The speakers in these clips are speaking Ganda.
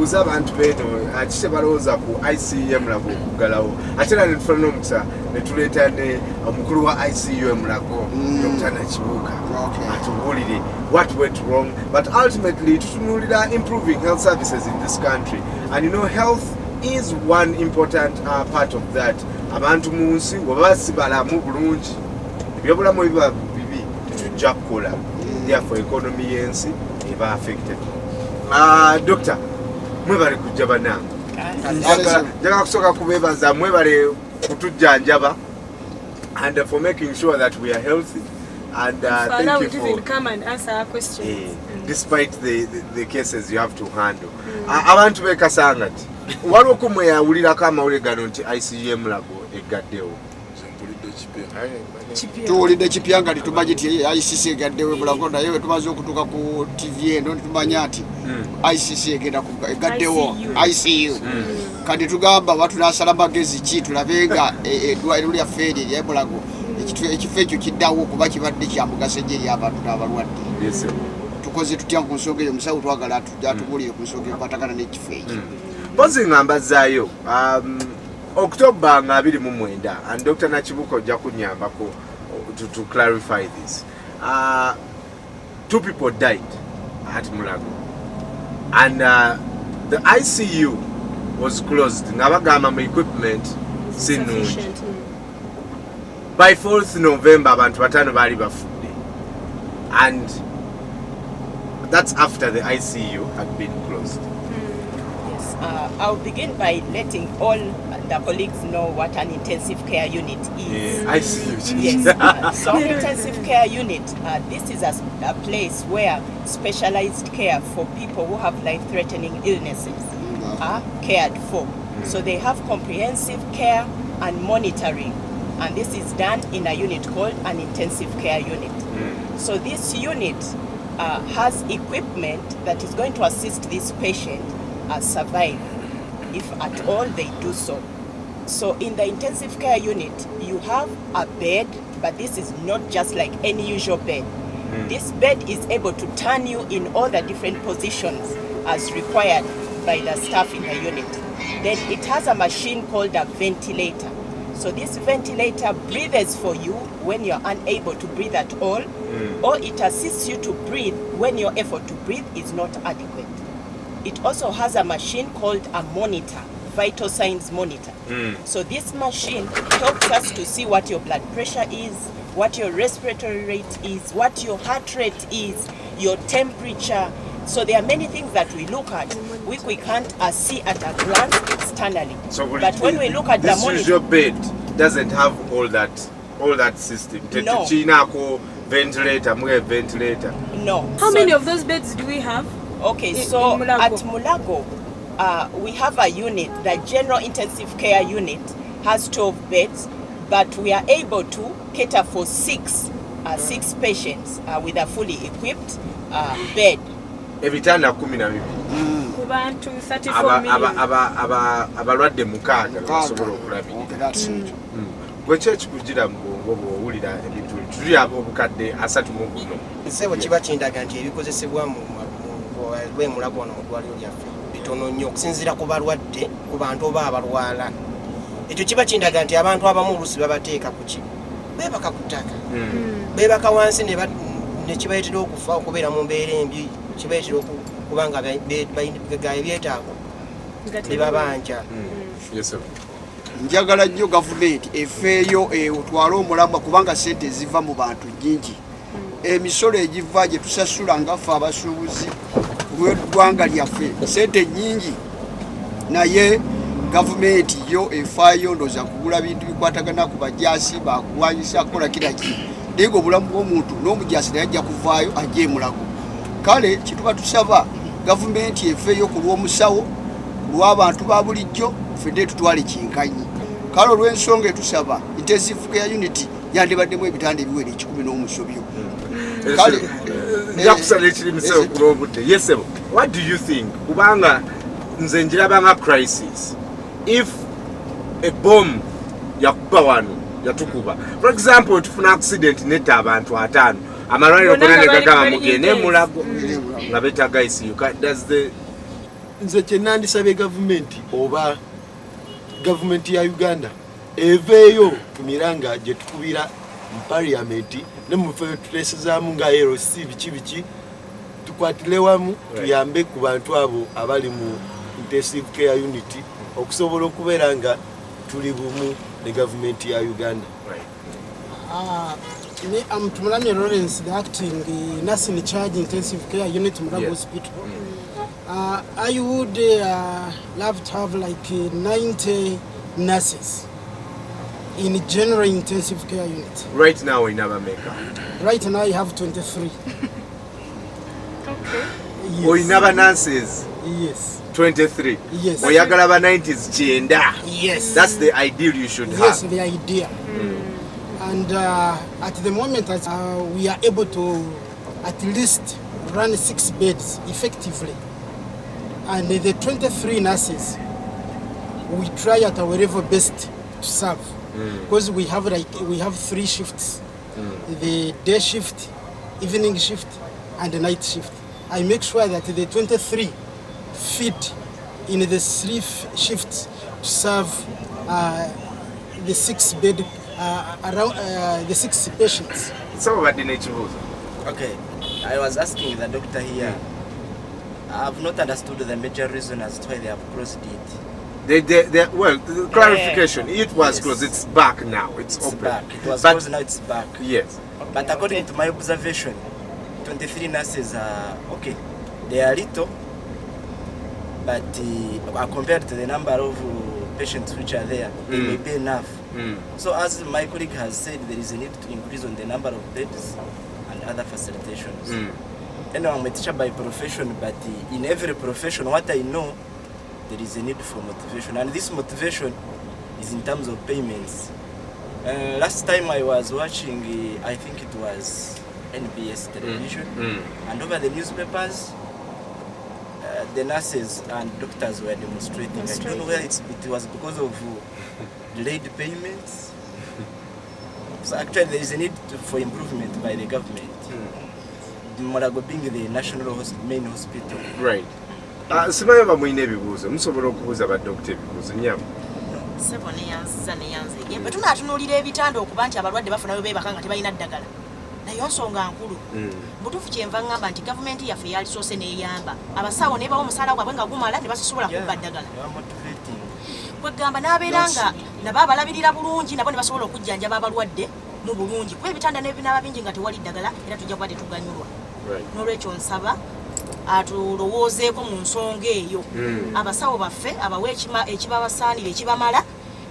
mbuza abantu beno akise balowooza ku ICU Mulago okugalawo ate era netufuna n'omukisa ne tuleeta ne omukulu wa ICU Mulago Dr. Nakibuuka atubuulire what went wrong, but ultimately tutunuulira improving health services in this country, and you know health is one important part of that. Abantu mu nsi bwe sibalamu bulungi ebyobulamu biba bibi tetujja kukola, therefore economy y'ensi eba affected. Doctor, mwebale kujja banange. Njagala kusooka kubeebaza mwebale kutujjanjaba and for making sure that we are healthy, and thank you for come and answer our questions. Despite the cases you have to handle. Abantu bekasangati waliwo kumweyawulirako amawulire gano nti ICU Mulago egaddewo. Tuwulidde kipya nga tumanyi nti ICC egaddewo Mulago, naye bwe tumaze okutuuka ku TV eno tumanya nti ICC egaddewo ICU. Kati tugamba batunasala magezi ki tulabe nga eddwaliro lyaffe eryo erya Mulago ekifo ekyo kiddawo kuba kibadde kya mugaso eri abantu n'abalwadde. Tukoze tutya ku nsonga eyo, musawo twagala atubuulire ku nsonga ekwatagana n'ekifo ekyo. Mpozi ngambazaayo October 29, and Dr. Nakibuuka ojja kunnyambako to clarify this. 2 people died at Mulago, and the ICU was closed. Ngabagamba mu equipment sinungi. By 4th November abantu batano bali bafudde, and that's after the ICU had been closed. Yes, I'll begin by letting all the colleagues know what an intensive care unit is. Yeah, ICU. Yes, so intensive care unit, this is a place where specialized care for people who have life-threatening illnesses are cared for. So they have comprehensive care and monitoring, and this is done in a unit called an intensive care unit. So this unit has equipment that is going to assist this patient survive, if at all they do so. So in the intensive care unit, you have a bed, but this is not just like any usual bed. This bed is able to turn you in all the different positions as required by the staff in the unit. Then it has a machine called a ventilator. So this ventilator breathes for you when you're unable to breathe at all, or it assists you to breathe when your effort to breathe is not adequate. It also has a machine called a monitor, vital signs monitor. So this machine helps us to see what your blood pressure is, what your respiratory rate is, what your heart rate is, your temperature. So there are many things that we look at which we can't see at a glance externally. So but when we look at the monitor, this usual bed doesn't have all that system. No. Ventilator. No. How many of those beds do we have? Okay, so Mulago? at Mulago, we have a unit, the general intensive care unit has 12 beds, but we are able to cater for six patients with a fully equipped bed. Ebitanda 12 ku bantu 34 million abalwadde mukaaga basobola okulabirira. Gwekyo kugira mbongo bw'owulira ebintu tuli obukadde 34. Nsebo kiba kindaga nti ebikozesebwa mu Mulago wano mu ddwaliro lyaffe bitono nnyo okusinziira ku balwadde, ku bantu oba abalwala. Ekyo kiba kindaga nti abantu abamu oluusi babateeka ku ki beebaka ku ttaka, beebaka wansi ne kibayitira okufa, okubeera mu mbeera embi, kibayitira okubanga ebyetaago bibabanja. Njagala nnyo gavumenti efeeyo otwale omulamwa kubanga ssente ziva mu bantu nnyingi. Emisolo egiva gye tusasula nga ffe abasuubuzi lw'eggwanga lyaffe ssente nnyingi, naye gavumenti yo efaayo ndooza kugula bintu bikwatagana ku bajaasi bakulwanyisa kukola kira ki, naye obulamu bw'omuntu n'omujaasi naye ajja kuvaayo ajje Mulago. Kale kituba tusaba gavumenti efeeyo ku lw'omusawo, ku lw'abantu ba bulijjo, fedde tutwale kinkanyi. Kale olw'ensonga etusaba intensive care unit yandibaddemu ebitanda ebiwera 11. Kale njakusala ekirimusewo ku lw'obudde. Yesebo, what do you think? Kubanga nze njirabanga crisis if a bomb yakuba wano yatukuba, for example tufuna accident netta abantu 5, amalwaliro gonna ne gagamba mugende Mulago nga beetaga ICU. nze kyenandisabye gavumenti oba gavumenti ya Uganda eveeyo ku miranga gye tukubira mu parliamenti ne mu bifo tutesezaamu nga LC biki tukwatire wamu tuyambe ku bantu abo abali mu intensive care unit okusobola okubeera nga tuli bumu ne gavumenti ya Uganda. I'm Tumulami Lawrence, the acting nurse in charge intensive care unit Mulago Hospital. I would love to have like 90 nurses in general intensive care unit. Right now we never make up. Right now I have 23. Okay. Yes. We never nurses. Yes. 23. Yes. Oyagala ba 90s genda. Yes. That's the ideal you should Yes, have. the idea. And at the moment we are able to at least run 6 beds effectively. And the 23 nurses, we try at our level best to serve. Because we have 3 shifts. The day shift, evening shift, and the night shift. I make sure that the 23 fit in the 3 shifts to serve the 6 bed around the 6 patients. Some of the nature rules. Okay, I was asking the doctor here. I have not understood the major reason as to why they have closed it. Well, the clarification. It was closed. It's back now. It's open. Back. It was But- closed, now it's back. Yes. But according to my observation, 23 nurses are okay. They are little, but compared to the number of patients which are there, they may be enough. So as my colleague has said, there is a need to increase on the number of beds and other facilitations. Anyway, I'm a teacher by profession, but in every profession, what I know, there is a need for motivation. And this motivation is in terms of payments. Last time I was watching, I think it was NBS television, and over the newspapers, the nurses and doctors were demonstrating. I don't know whether it was because of delayed payments. So actually there is a need for improvement by the government. Mulago being the national main hospital. Right. Simanyi bamuyina ebibuuzo musobola okubuuza badokita ebibuuzo nyama. Sebo neyanziza neyanzige bwe tunaatunuulira ebitanda okuba nti abalwadde bafunayo beebaka nga tebalina ddagala naye nsonga nkulu butuufu kyenva ŋŋamba nti gavumenti yaffe yalisoose n'eyamba abasawo ne bawa omusaala gwabwe nga gumala ne basosobola kubba ddagala kwegamba n'abeera nga nabo abalabirira bulungi nabo ne basobola okujjanjaba abalwadde mu bulungi kuba ebitanda n'ebinaaba bingi nga tewali ddagala era tujja kuba tetuganyulwa n'olwekyo nsaba atulowoozeeko mu nsonga eyo abasawo baffe abawe ekibabasaanira ekibamala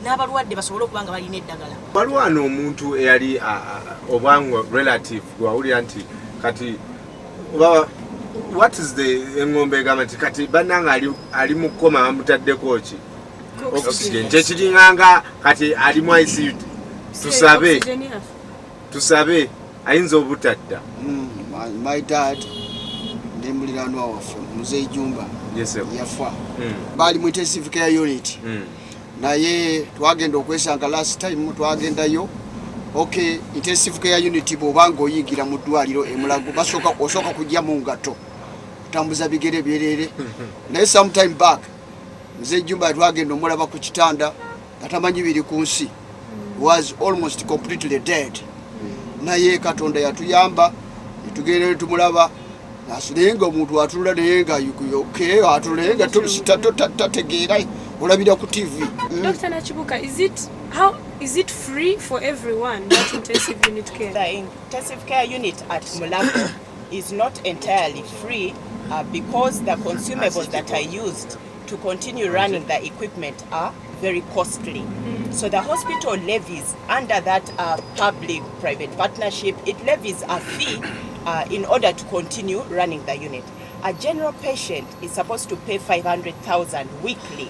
n'abalwadde basobole okuba nga balina eddagala. Waliwo wano omuntu eyali obanga relative gwawulira nti kati what is the engombe egamba nti kati bannanga ali mu kkoma bamutaddeko ki oxygen kyekiringanga kati ali mu ICU tusabe ayinza obutadda. My dad ne muliranwa waffe Mzee Jumba yafa bali mu intensive care unit naye twagenda okwesanga last time twagendayo okay intensive care unit bwobanga oyingira mu ddwaliro e Mulago osooka kujja mu ngato tambuza bigere byerere naye sometime back Mzee Jumba twagenda omulaba ku kitanda atamanyi biri ku nsi was almost completely dead naye Katonda yatuyamba tugere tumulaba nasulenga omuntu atulula naye nga yukuyoke atulenga tategeera olabira ku TV. Dr. Nachibuka, is it free for everyone that intensive unit care? The intensive care unit at Mulago is not entirely free because the consumables that are used to continue running the equipment are very costly. So the hospital levies under that public-private partnership, it levies a fee in order to continue running the unit. A general patient is supposed to pay 500,000 weekly.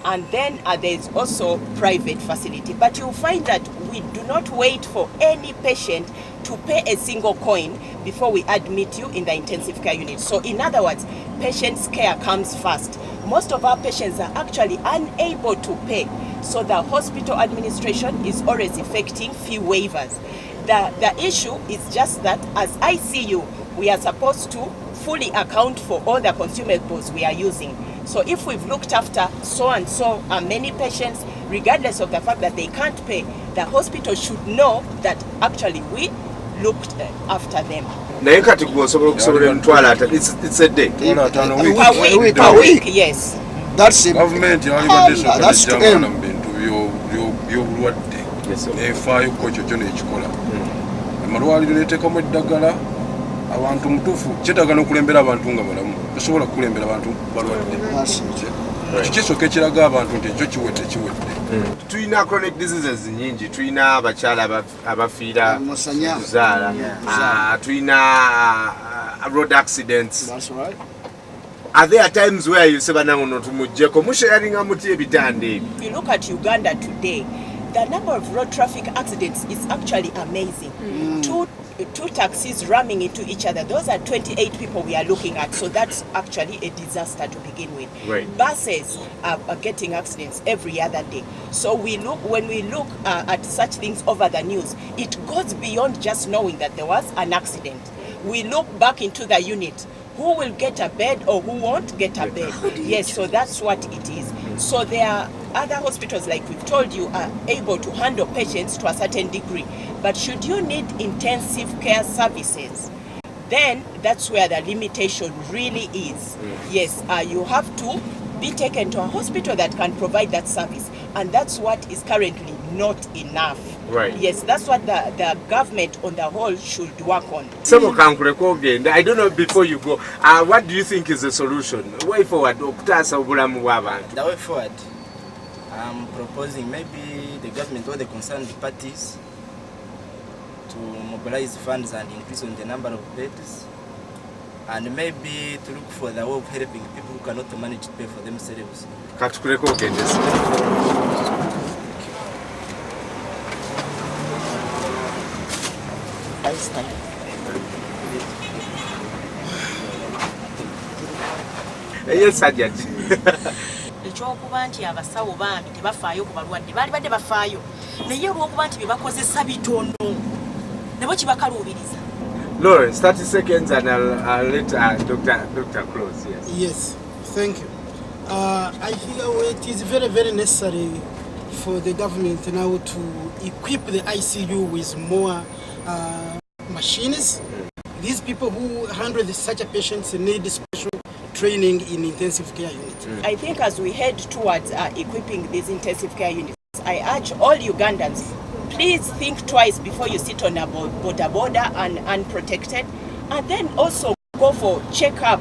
And then there's also private facility. But you'll find that we do not wait for any patient to pay a single coin before we admit you in the intensive care unit. So in other words, patient's care comes first. Most of our patients are actually unable to pay. So the hospital administration is always effecting fee waivers. The issue is just that as ICU, we are supposed to fully account for all the consumables we are using. So if we've looked after so and so many patients, regardless of the fact that they can't pay, the hospital should know that actually we looked after them. naye kati gwosobola okusobola emitwalo it's a day Per week, yes. That's it. Government That's to yali aim. mu bintu by'obulwadde efaayo ko ekyo kyo nekikola amalwaliro neteekamu eddagala abantu mutuufu kyetaaga n'okulembera abantu nga balamu tosobola kukulembera abantu balwadde kikisooka ekiraga abantu nti ekyo kiwedde tulina chronic diseases nyingi, tulina abakyala abafiira kuzaala, tulina road accidents. That's right. Are there times where you say banangono tumujjeko musharinga muti ebitande? If you look at Uganda today, the number of road traffic accidents is actually amazing. Two taxis ramming into each other. Those are 28 people we are looking at. So that's actually a disaster to begin with. Right. Buses are getting accidents every other day. So when we look at such things over the news, it goes beyond just knowing that there was an accident. We look back into the unit. Who will get a bed or who won't get a bed? Yes, so that's what it is. So there are other hospitals, like we've told you, are able to handle patients to a certain degree. But should you need intensive care services, then that's where the limitation really is. Yes, you have to be taken to a hospital that can provide that service. And that's what is currently not enough. Right. Yes, that's what the government on the whole should work on. I don't know, before you go, what do you think is the solution? Way forward, The way forward, I'm proposing maybe the government or the concerned parties to mobilize funds and increase on the number of beds, and maybe to look for the way of helping people who cannot manage to pay for themselves. Yes, Sergeant. Ekyokuba nti abasawo bambi tebafaayo ku balwadde baali badde bafaayo naye olw'okuba nti bye bakozesa bitono nabo kibakaluubiriza. Lawrence, 30 seconds and I'll let Dr. close. Yes, thank you. I feel it is very, very necessary for the government now to equip the ICU with more machines. These people who handle such a patients need special training in intensive care units. I think as we head towards equipping these intensive care units, I urge all Ugandans, please think twice before you sit on a border and unprotected, and then also go for checkup.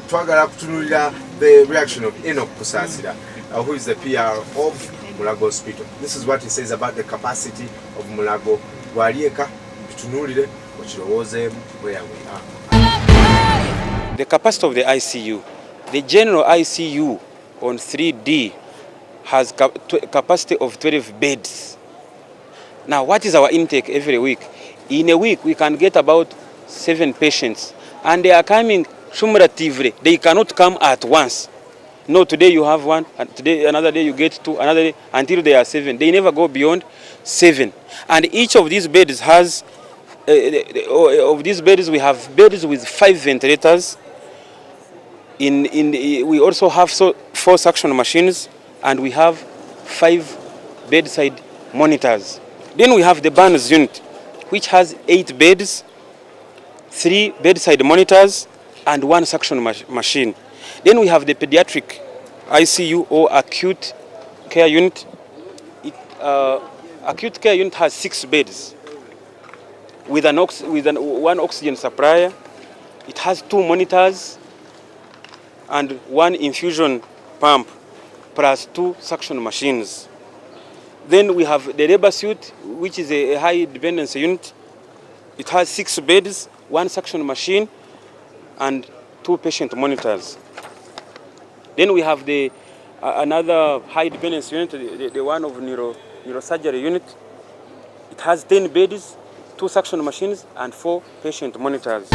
Twagala kutunulira the reaction of Enoch Kusasira, who is the PR of Mulago Hospital. This is what he says about the capacity of Mulago. Walieka tutunulire okirowozeemu where we are. The capacity of the ICU, the general ICU on 3D has capacity of 12 beds. Now, what is our intake every week? In a week, we can get about 7 patients, and they are coming cumulatively. They cannot come at once. No, today you have 1, and today another day you get 2, another day until they are 7. They never go beyond 7. And each of these beds has, we have beds with 5 ventilators. We also have 4 suction machines, and we have 5 bedside monitors. Then we have the burns unit, which has 8 beds, 3 bedside monitors, and 1 suction machine. Then we have the pediatric ICU or acute care unit. Acute care unit has 6 beds with one oxygen supplier. It has 2 monitors and 1 infusion pump plus 2 suction machines. Then we have the labor suite, which is a high dependency unit. It has 6 beds, 1 suction machine, and 2 patient monitors. Then we have another high dependency unit, the one of neurosurgery unit. It has 10 beds, 2 suction machines, and 4 patient monitors.